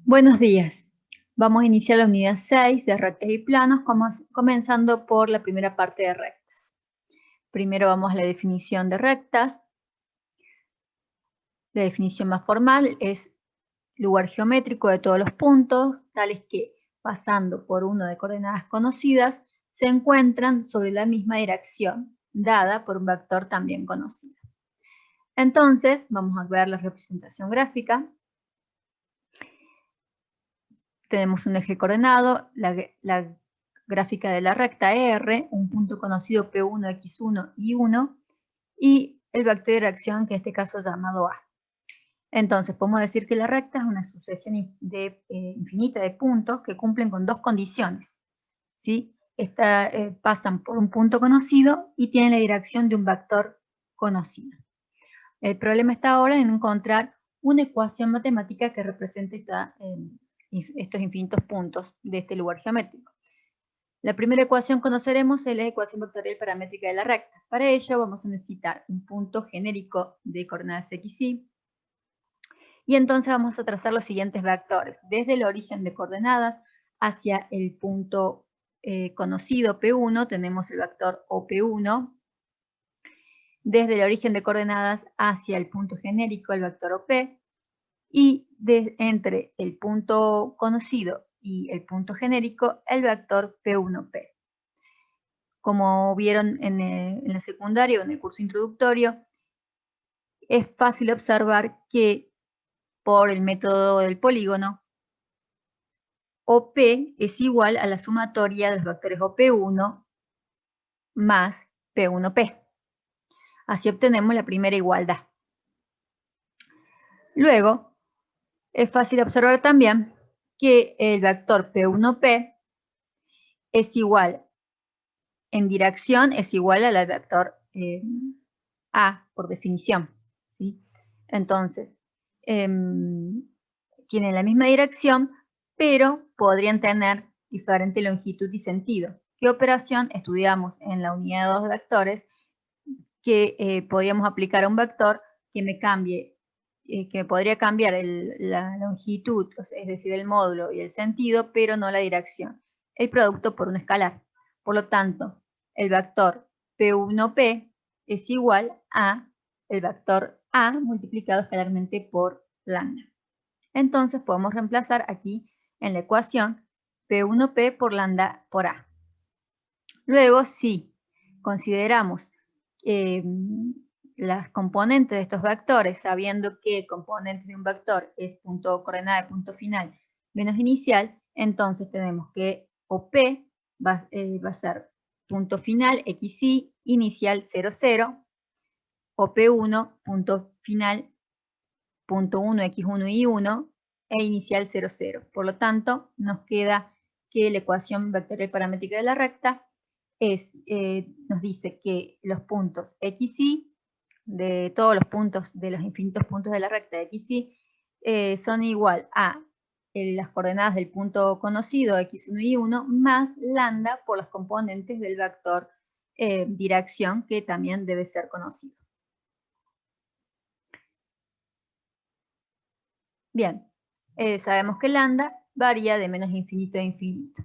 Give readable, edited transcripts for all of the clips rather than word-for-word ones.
Buenos días. Vamos a iniciar la unidad 6 de rectas y planos, comenzando por la primera parte de rectas. Primero vamos a la definición de rectas. La definición más formal es lugar geométrico de todos los puntos, tales que, pasando por uno de coordenadas conocidas, se encuentran sobre la misma dirección, dada por un vector también conocido. Entonces, vamos a ver la representación gráfica. Tenemos un eje coordenado, la gráfica de la recta R, un punto conocido P1, X1, Y1, y el vector de dirección, que en este caso es llamado A. Entonces, podemos decir que la recta es una sucesión infinita de puntos que cumplen con dos condiciones, ¿sí? Pasan por un punto conocido y tienen la dirección de un vector conocido. El problema está ahora en encontrar una ecuación matemática que represente estos infinitos puntos de este lugar geométrico. La primera ecuación que conoceremos es la ecuación vectorial paramétrica de la recta. Para ello vamos a necesitar un punto genérico de coordenadas x, y. Y entonces vamos a trazar los siguientes vectores. Desde el origen de coordenadas hacia el punto conocido P1 tenemos el vector OP1. Desde el origen de coordenadas hacia el punto genérico el vector OP. Y entre el punto conocido y el punto genérico, el vector P1P. Como vieron en la secundaria o en el curso introductorio, es fácil observar que por el método del polígono, OP es igual a la sumatoria de los vectores OP1 más P1P. Así obtenemos la primera igualdad. Luego, es fácil observar también que el vector P1P es igual, en dirección, es igual al vector A, por definición, ¿sí? Entonces, tienen la misma dirección, pero podrían tener diferente longitud y sentido. ¿Qué operación estudiamos en la unidad 2 de vectores? Que podríamos aplicar a un vector que me cambie, que podría cambiar la longitud, es decir, el módulo y el sentido, pero no la dirección. El producto por un escalar. Por lo tanto, el vector P1P es igual a el vector A multiplicado escalarmente por lambda. Entonces podemos reemplazar aquí en la ecuación P1P por lambda por A. Luego, si consideramos las componentes de estos vectores, sabiendo que el componente de un vector es punto coordenada de punto final menos inicial, entonces tenemos que OP va a ser punto final xy, inicial 0, 0, OP1, punto final punto 1, x1, y1, e inicial 0, 0. Por lo tanto, nos queda que la ecuación vectorial paramétrica de la recta nos dice que los puntos x, y, de todos los puntos, de los infinitos puntos de la recta x, y, son igual a las coordenadas del punto conocido x1 y y1 más lambda por los componentes del vector dirección, que también debe ser conocido. Bien, sabemos que lambda varía de menos infinito a infinito.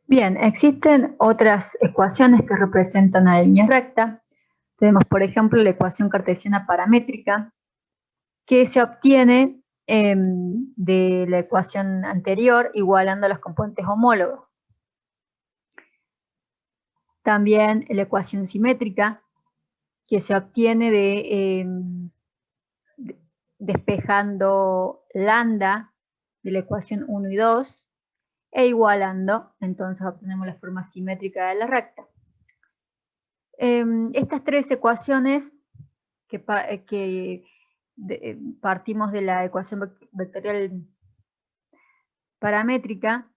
Bien, existen otras ecuaciones que representan a la línea recta. Tenemos, por ejemplo, la ecuación cartesiana paramétrica, que se obtiene de la ecuación anterior igualando los componentes homólogos. También la ecuación simétrica, que se obtiene despejando lambda de la ecuación 1 y 2, e igualando, entonces obtenemos la forma simétrica de la recta. Estas tres ecuaciones que partimos de la ecuación vectorial paramétrica,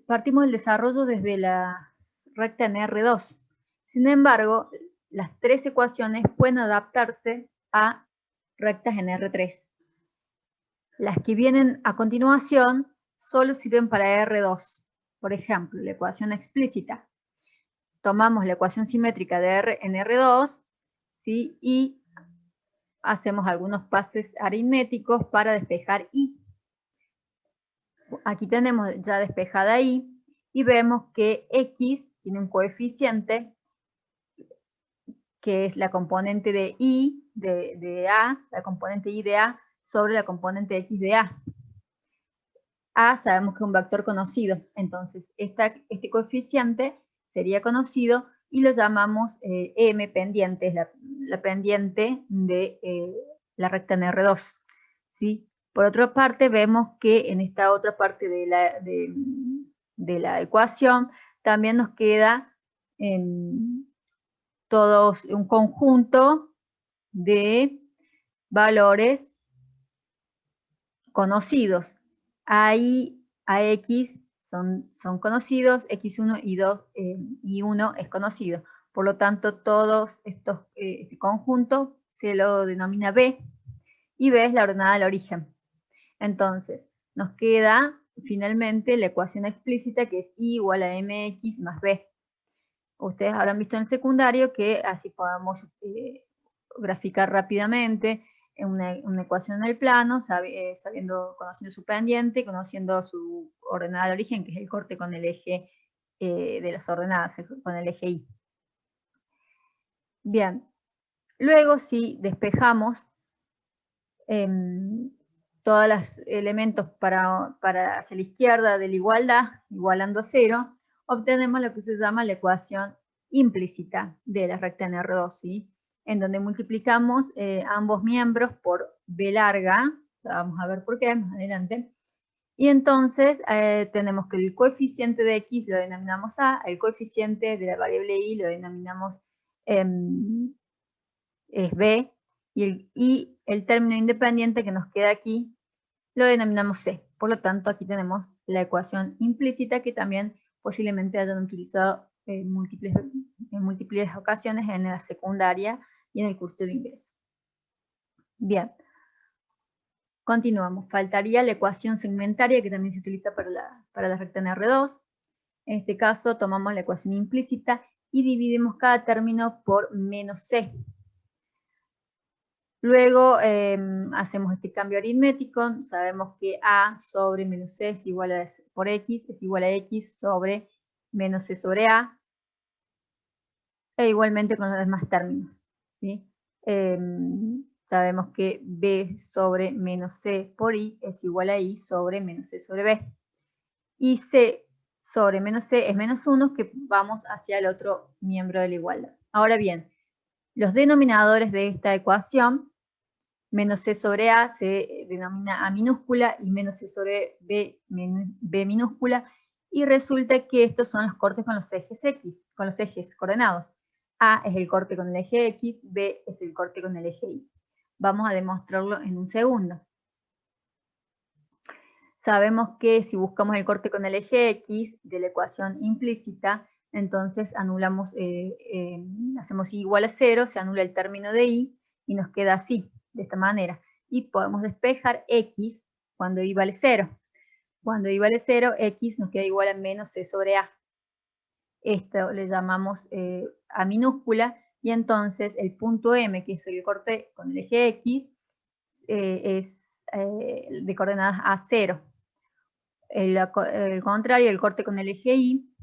partimos del desarrollo desde la recta en R2. Sin embargo, las tres ecuaciones pueden adaptarse a rectas en R3. Las que vienen a continuación solo sirven para R2. Por ejemplo, la ecuación explícita. Tomamos la ecuación simétrica de R en R2, ¿sí? Y hacemos algunos pases aritméticos para despejar y. Aquí tenemos ya despejada y vemos que x tiene un coeficiente que es la componente de y de a, la componente y de a sobre la componente x de a. A sabemos que es un vector conocido, entonces este coeficiente sería conocido y lo llamamos m pendiente, es la pendiente de la recta en R2. ¿Sí? Por otra parte, vemos que en esta otra parte de la ecuación también nos queda todos un conjunto de valores conocidos. Ahí a x son conocidos, x1 y 2 y 1 es conocido. Por lo tanto, todos estos este conjunto se lo denomina B, y B es la ordenada del origen. Entonces, nos queda finalmente la ecuación explícita, que es I igual a mx más b. Ustedes habrán visto en el secundario que así podemos graficar rápidamente una ecuación en el plano, conociendo su pendiente, conociendo su ordenada de origen, que es el corte con el eje de las ordenadas, con el eje Y. Bien, luego si despejamos todos los elementos para hacia la izquierda de la igualdad, igualando a 0, obtenemos lo que se llama la ecuación implícita de la recta en R2, ¿sí? En donde multiplicamos ambos miembros por b larga, vamos a ver por qué más adelante, y entonces tenemos que el coeficiente de x lo denominamos a, el coeficiente de la variable y lo denominamos es b, y el término independiente que nos queda aquí lo denominamos c. Por lo tanto, aquí tenemos la ecuación implícita que también posiblemente hayan utilizado en múltiples ocasiones en la secundaria y en el curso de ingreso. Bien, continuamos. Faltaría la ecuación segmentaria que también se utiliza para la recta en R2. En este caso tomamos la ecuación implícita y dividimos cada término por menos c. Luego hacemos este cambio aritmético, sabemos que a sobre menos c es igual a, por x, es igual a x sobre menos c sobre a, e igualmente con los demás términos, ¿sí? Sabemos que b sobre menos c por i es igual a i sobre menos c sobre b. Y c sobre menos c es menos 1, que vamos hacia el otro miembro de la igualdad. Ahora bien, los denominadores de esta ecuación, menos c sobre a se denomina a minúscula y menos c sobre b, b minúscula, y resulta que estos son los cortes con los ejes x, con los ejes coordenados. A es el corte con el eje x, b es el corte con el eje y. Vamos a demostrarlo en un segundo. Sabemos que si buscamos el corte con el eje x de la ecuación implícita, entonces anulamos, hacemos y igual a 0, se anula el término de y nos queda así, de esta manera. Y podemos despejar x cuando y vale 0. Cuando y vale 0, x nos queda igual a menos c sobre a. Esto le llamamos a minúscula, y entonces el punto M, que es el corte con el eje x, es de coordenadas a 0. El contrario, el corte con el eje Y,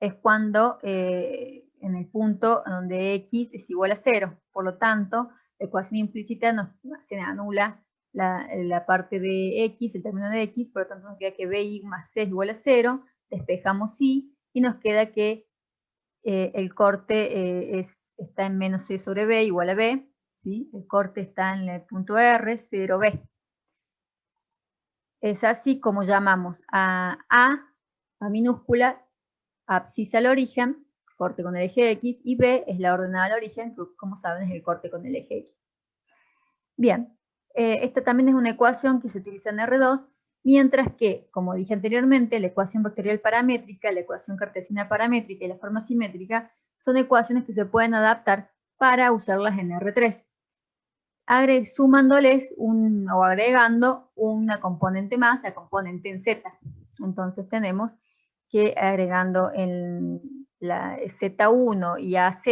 es cuando en el punto donde x es igual a 0. Por lo tanto, la ecuación implícita se anula la parte de x, el término de x, por lo tanto nos queda que bi más c es igual a 0, despejamos y nos queda que el corte está en menos c sobre b igual a b, ¿sí? El corte está en el punto R, 0b. Es así como llamamos a minúscula, abscisa al origen, corte con el eje X, y B es la ordenada al origen, que como saben es el corte con el eje X. Bien, esta también es una ecuación que se utiliza en R2, mientras que, como dije anteriormente, la ecuación vectorial paramétrica, la ecuación cartesiana paramétrica y la forma simétrica son ecuaciones que se pueden adaptar para usarlas en R3. Sumándoles o agregando una componente más, la componente en Z. Entonces tenemos que agregando en la Z1 y AZ,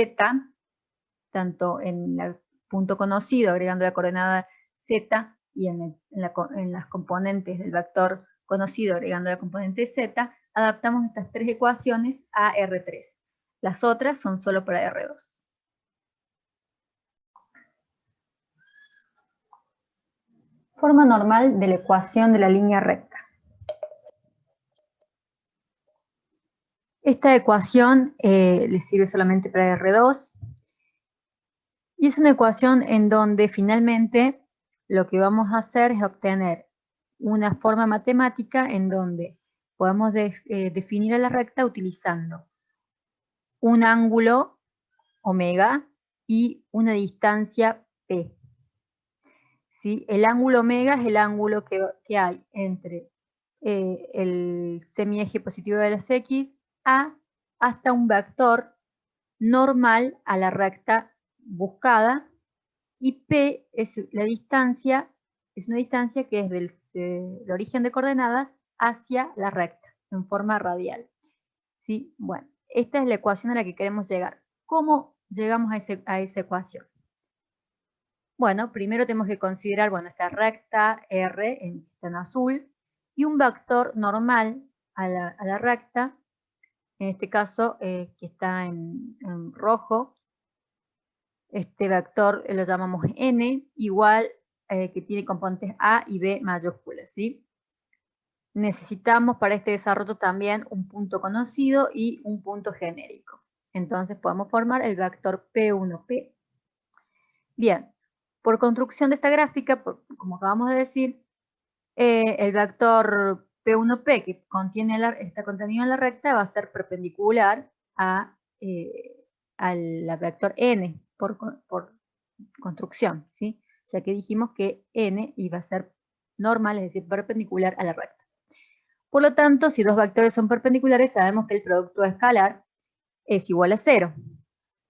tanto en la punto conocido agregando la coordenada z y en las componentes del vector conocido agregando la componente z, adaptamos estas tres ecuaciones a R3. Las otras son solo para R2. Forma normal de la ecuación de la línea recta. Esta ecuación le sirve solamente para R2 y es una ecuación en donde finalmente lo que vamos a hacer es obtener una forma matemática en donde podemos definir a la recta utilizando un ángulo omega y una distancia p. ¿Sí? El ángulo omega es el ángulo que hay entre el semieje positivo de las x hasta un vector normal a la recta buscada, y p es la distancia, es una distancia que es del origen de coordenadas hacia la recta, en forma radial. ¿Sí? Bueno, esta es la ecuación a la que queremos llegar. ¿Cómo llegamos a esa ecuación? Bueno, primero tenemos que considerar, bueno, esta recta R, que está en azul, y un vector normal a la recta, en este caso que está en rojo. Este vector lo llamamos n, igual que tiene componentes a y b mayúsculas, ¿sí? Necesitamos para este desarrollo también un punto conocido y un punto genérico. Entonces podemos formar el vector P1P. Bien, por construcción de esta gráfica, como acabamos de decir, el vector P1P que está contenido en la recta va a ser perpendicular al vector n por construcción, ¿sí? Ya que dijimos que n iba a ser normal, es decir, perpendicular a la recta. Por lo tanto, si dos vectores son perpendiculares, sabemos que el producto escalar es igual a 0.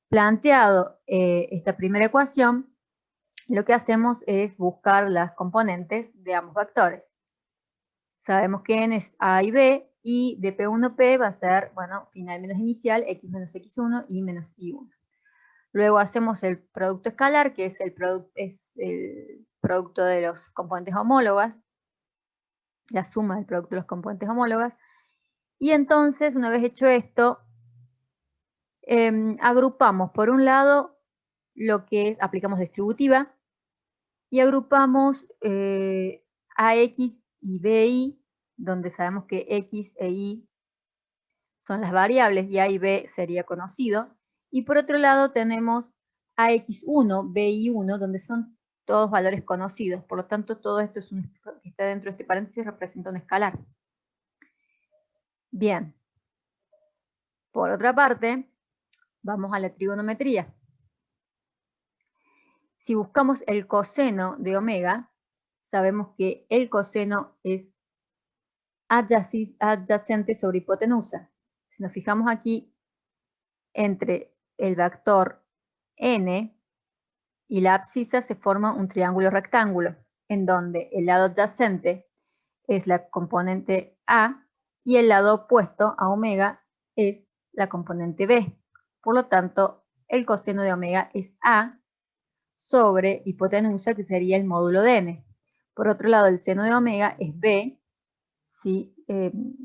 Planteado esta primera ecuación, lo que hacemos es buscar las componentes de ambos vectores. Sabemos que n es a y b, y de P1P va a ser, bueno, final menos inicial, x menos x1 y menos y1. Luego hacemos el producto escalar, que es el producto de los componentes homólogas, la suma del producto de los componentes homólogas. Y entonces, una vez hecho esto, agrupamos por un lado lo que es, aplicamos distributiva, y agrupamos AX y BI, donde sabemos que X e Y son las variables y A y B sería conocido. Y por otro lado tenemos AX1, BI1, donde son todos valores conocidos. Por lo tanto, todo esto que está dentro de este paréntesis representa un escalar. Bien. Por otra parte, vamos a la trigonometría. Si buscamos el coseno de omega, sabemos que el coseno es adyacente sobre hipotenusa. Si nos fijamos aquí, entre el vector n y la abscisa se forma un triángulo rectángulo, en donde el lado adyacente es la componente a y el lado opuesto a omega es la componente b. Por lo tanto, el coseno de omega es a sobre hipotenusa, que sería el módulo de n. Por otro lado, el seno de omega es b, ¿sí?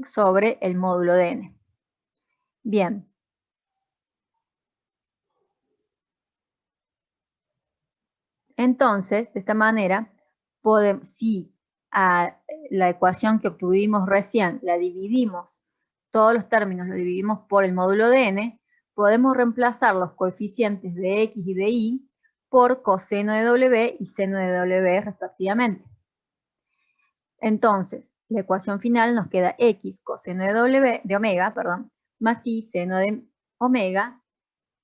Sobre el módulo de n. Bien. Entonces, de esta manera, si a la ecuación que obtuvimos recién la dividimos, todos los términos los dividimos por el módulo de n, podemos reemplazar los coeficientes de x y de y por coseno de w y seno de w respectivamente. Entonces, la ecuación final nos queda x coseno de omega, más y seno de omega,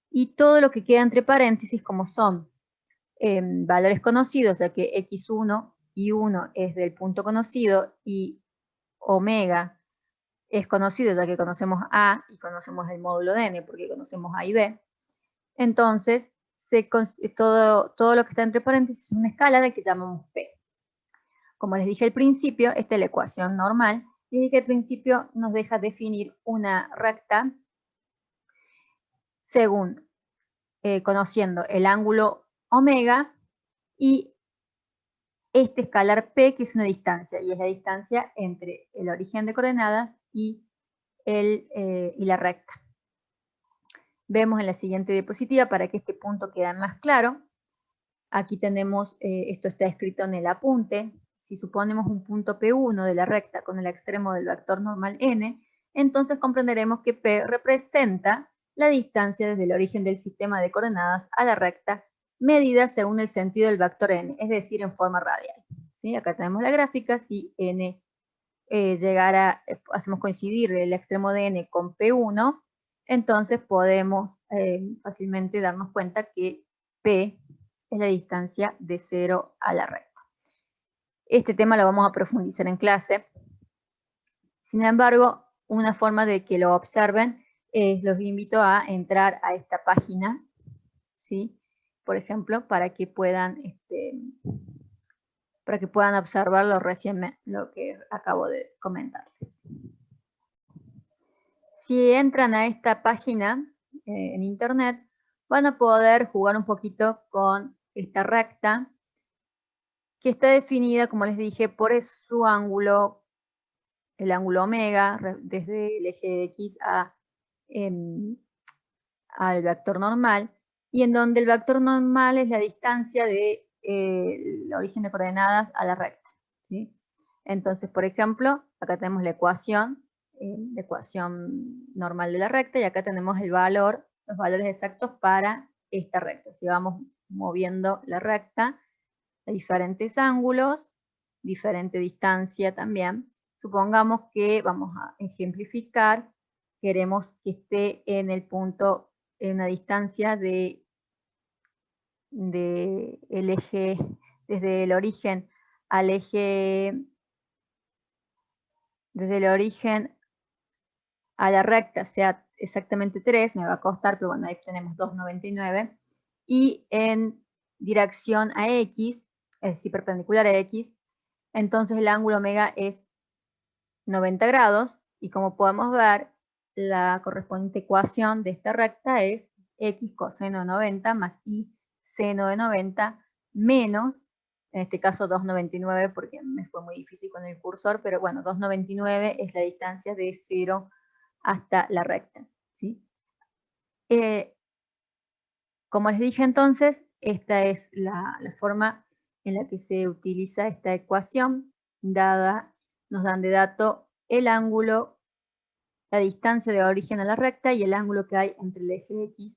y todo lo que queda entre paréntesis, como son valores conocidos, ya que x1 y 1 es del punto conocido y omega es conocido, ya que conocemos a y conocemos el módulo de n, porque conocemos a y b. Entonces, todo lo que está entre paréntesis es una escala que llamamos p. Como les dije al principio, esta es la ecuación normal. Les dije al principio, nos deja definir una recta según conociendo el ángulo omega, y este escalar P, que es una distancia, y es la distancia entre el origen de coordenadas y la recta. Vemos en la siguiente diapositiva, para que este punto quede más claro. Aquí tenemos, esto está escrito en el apunte. Si suponemos un punto P1 de la recta con el extremo del vector normal n, entonces comprenderemos que P representa la distancia desde el origen del sistema de coordenadas a la recta, medida según el sentido del vector n, es decir, en forma radial. ¿Sí? Acá tenemos la gráfica. Si n hacemos coincidir el extremo de n con P1, entonces podemos fácilmente darnos cuenta que P es la distancia de 0 a la recta. Este tema lo vamos a profundizar en clase. Sin embargo, una forma de que lo observen es, los invito a entrar a esta página, ¿sí? Por ejemplo, para que puedan observar lo que acabo de comentarles. Si entran a esta página en internet, van a poder jugar un poquito con esta recta, que está definida, como les dije, por su ángulo, el ángulo omega, desde el eje X al vector normal, y en donde el vector normal es la distancia del origen de coordenadas a la recta, ¿sí? Entonces, por ejemplo, acá tenemos la ecuación normal de la recta, y acá tenemos los valores exactos para esta recta. Si vamos moviendo la recta a diferentes ángulos, diferente distancia también, supongamos que vamos a ejemplificar, queremos que esté en el punto, en una distancia el eje, desde el origen al eje, desde el origen a la recta sea exactamente 3, me va a costar, pero bueno, ahí tenemos 2,99, y en dirección a X, es decir, perpendicular a X, entonces el ángulo omega es 90 grados, y como podemos ver, la correspondiente ecuación de esta recta es X coseno de 90 más Y seno de 90 menos, en este caso 2,99, porque me fue muy difícil con el cursor, pero bueno, 2,99 es la distancia de 0 hasta la recta, ¿sí? Como les dije entonces, esta es la forma en la que se utiliza esta ecuación, nos dan de dato el ángulo, la distancia de origen a la recta y el ángulo que hay entre el eje X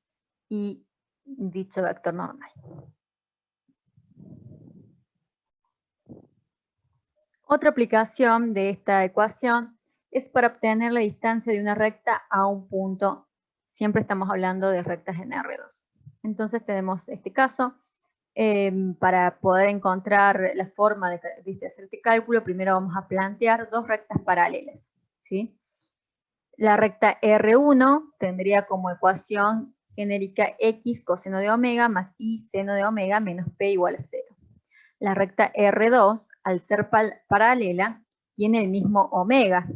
y dicho vector normal. Otra aplicación de esta ecuación es para obtener la distancia de una recta a un punto. Siempre estamos hablando de rectas en R2. Entonces tenemos este caso. Para poder encontrar la forma de hacer este cálculo, primero vamos a plantear dos rectas paralelas, ¿sí? La recta R1 tendría como ecuación genérica X coseno de omega más Y seno de omega menos P igual a 0. La recta R2, al ser paralela, tiene el mismo omega.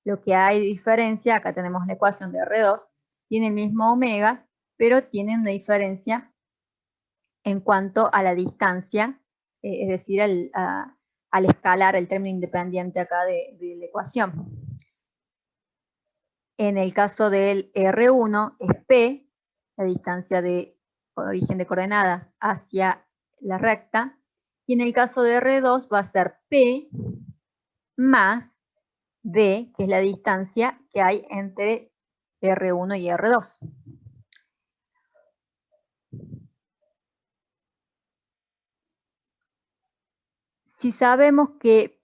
Lo que hay de diferencia, acá tenemos la ecuación de R2, tiene el mismo omega, pero tiene una diferencia en cuanto a la distancia, es decir, al escalar el término independiente acá de la ecuación. En el caso del R1 es P, la distancia de origen de coordenadas hacia la recta, y en el caso de R2 va a ser P más D, que es la distancia que hay entre R1 y R2. Si sabemos que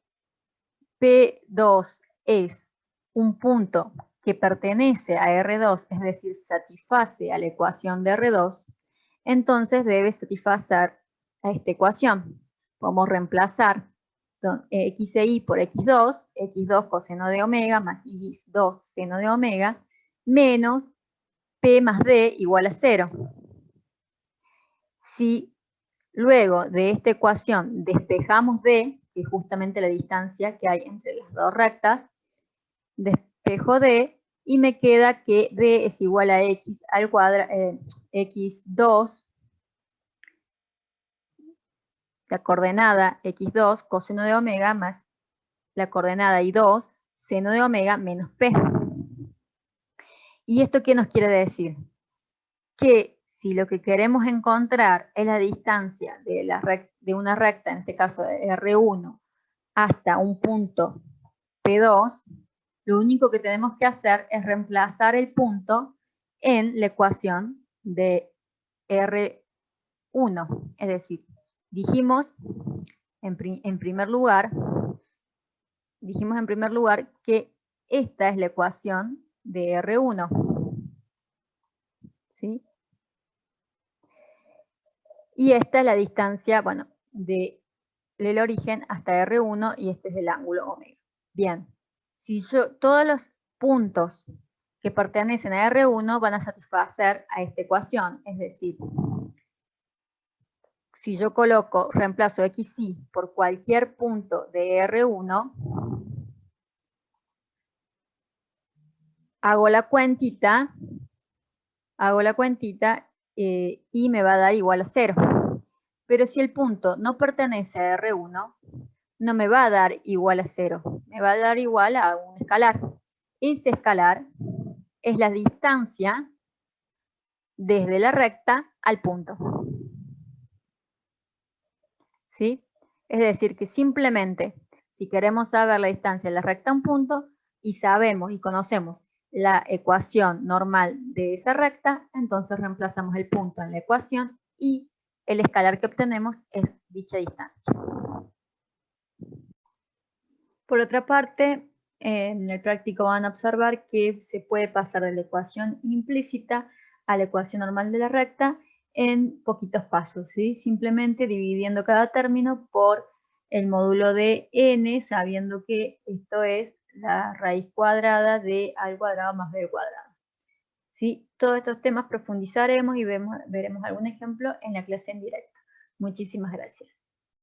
P2 es un punto que pertenece a R2, es decir, satisface a la ecuación de R2, entonces debe satisfacer a esta ecuación. Podemos reemplazar X e Y por X2 coseno de omega más Y2 seno de omega, menos P más D igual a 0. Si luego de esta ecuación despejamos D, que es justamente la distancia que hay entre las dos rectas, despejo D y me queda que D es igual a X al cuadrado, X2 la coordenada x2 coseno de omega más la coordenada y2 seno de omega menos p. ¿Y esto qué nos quiere decir? Que si lo que queremos encontrar es la distancia de una recta, en este caso de R1, hasta un punto P2, lo único que tenemos que hacer es reemplazar el punto en la ecuación de R1. Es decir, dijimos en primer lugar que esta es la ecuación de R1. ¿Sí? Y esta es la distancia, bueno, del origen hasta R1 y este es el ángulo omega. Bien, si todos los puntos que pertenecen a R1 van a satisfacer a esta ecuación, es decir, si yo reemplazo xy por cualquier punto de R1, hago la cuentita y me va a dar igual a 0. Pero si el punto no pertenece a R1, no me va a dar igual a 0, me va a dar igual a un escalar. Ese escalar es la distancia desde la recta al punto. ¿Sí? Es decir, que simplemente, si queremos saber la distancia de la recta a un punto, y sabemos y conocemos la ecuación normal de esa recta, entonces reemplazamos el punto en la ecuación y el escalar que obtenemos es dicha distancia. Por otra parte, en el práctico van a observar que se puede pasar de la ecuación implícita a la ecuación normal de la recta en poquitos pasos, ¿sí? Simplemente dividiendo cada término por el módulo de n, sabiendo que esto es la raíz cuadrada de a al cuadrado más b al cuadrado. ¿Sí? Todos estos temas profundizaremos y veremos algún ejemplo en la clase en directo. Muchísimas gracias.